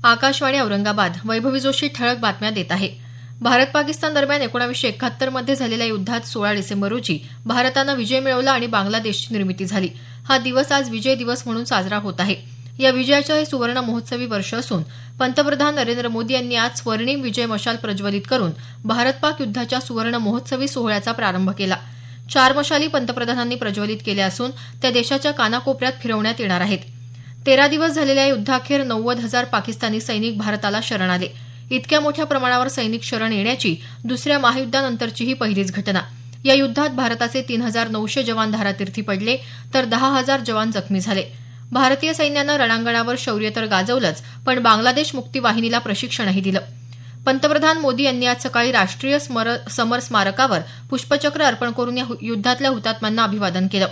आकाशवाणी औरंगाबाद. वैभवी जोशी ठळक बातम्या देत आहे. भारत पाकिस्तान दरम्यान 1971 मध्ये झालेल्या युद्धात 16 डिसेंबर रोजी भारतानं विजय मिळवला आणि बांगलादेशची निर्मिती झाली. हा दिवस आज विजय दिवस म्हणून साजरा होत आहे. या विजयाचं हे सुवर्ण महोत्सवी वर्ष असून पंतप्रधान नरेंद्र मोदी यांनी आज स्वर्णिम विजय मशाल प्रज्वलित करून भारत पाक युद्धाच्या सुवर्ण महोत्सवी सोहळ्याचा प्रारंभ केला. 4 मशाली पंतप्रधानांनी प्रज्वलित केल्या असून त्या देशाच्या कानाकोपऱ्यात फिरवण्यात येणार आहेत. 13 दिवस झालेल्या युद्धाअखेर 90,000 पाकिस्तानी सैनिक भारताला शरण आले. इतक्या मोठ्या प्रमाणावर सैनिक शरण येण्याची दुसऱ्या महायुद्धानंतरची ही पहिलीच घटना. या युद्धात भारताचे 3,900 जवान धारातीर्थी पडले तर 10,000 जवान जखमी झाले. भारतीय सैन्यानं रणांगणावर शौर्य तर गाजवलंच, पण बांगलादेश मुक्ती वाहिनीला प्रशिक्षणही दिलं. पंतप्रधान मोदी यांनी आज सकाळी राष्ट्रीय समर स्मारकावर पुष्पचक्र अर्पण करून या युद्धातल्या हुतात्म्यांना अभिवादन केलं.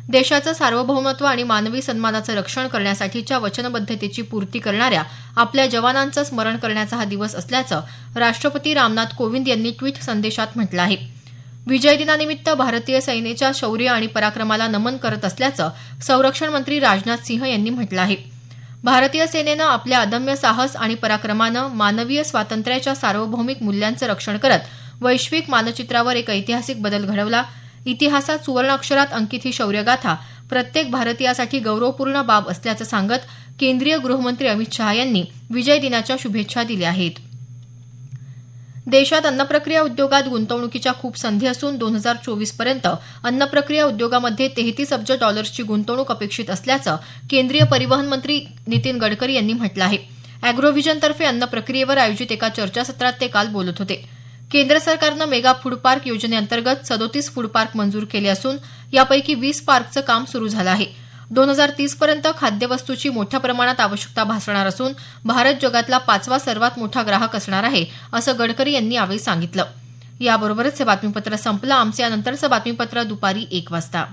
देशाचं सार्वभौमत्व आणि मानवी सन्मानाचं रक्षण करण्यासाठीच्या वचनबद्धतेची पूर्ती करणाऱ्या आपल्या जवानांचं स्मरण करण्याचा हा दिवस असल्याचं राष्ट्रपती रामनाथ कोविंद यांनी ट्विट संदेशात म्हटलं आहे. विजय दिनानिमित्त भारतीय सेनेच्या शौर्य आणि पराक्रमाला नमन करत असल्याचं संरक्षण मंत्री राजनाथ सिंह यांनी म्हटलं आहे. भारतीय सेनेनं आपल्या अदम्य साहस आणि पराक्रमानं मानवीय स्वातंत्र्याच्या सार्वभौमिक मूल्यांचं रक्षण करत वैश्विक मानचित्रावर एक ऐतिहासिक बदल घडवला. इतिहासात सुवर्ण अक्षरात अंकित ही शौर्यगाथा प्रत्येक भारतीयासाठी गौरवपूर्ण बाब असल्याचं सांगत केंद्रीय गृहमंत्री अमित शहा यांनी विजय दिनाच्या शुभेच्छा दिल्या आहेत. देशात अन्नप्रक्रिया उद्योगात गुंतवणुकीच्या खूप संधी असून 2024 पर्यंत अन्नप्रक्रिया उद्योगामध्ये 33 अब्ज डॉलर्सची गुंतवणूक अपेक्षित असल्याचं केंद्रीय परिवहन मंत्री नितीन गडकरी यांनी म्हटलं आहे. अॅग्रोव्हिजनतर्फे अन्न प्रक्रियेवर आयोजित एका चर्चासत्रात ते काल बोलत होते. केंद्र सरकारनं मेगा फूड पार्क योजनेअंतर्गत 37 फूड पार्क मंजूर केले असून यापैकी 20 पार्कचं काम सुरू झालं आहे. 2030 पर्यंत खाद्यवस्तूची मोठ्या प्रमाणात आवश्यकता भासणार असून भारत जगातला 5वा सर्वात मोठा ग्राहक असणार आहे, असं गडकरी यांनी यावेळी सांगितलं. याबरोबरच हे बातमीपत्र संपलं. आमचं यानंतरचं बातमीपत्र दुपारी 1 वाजता.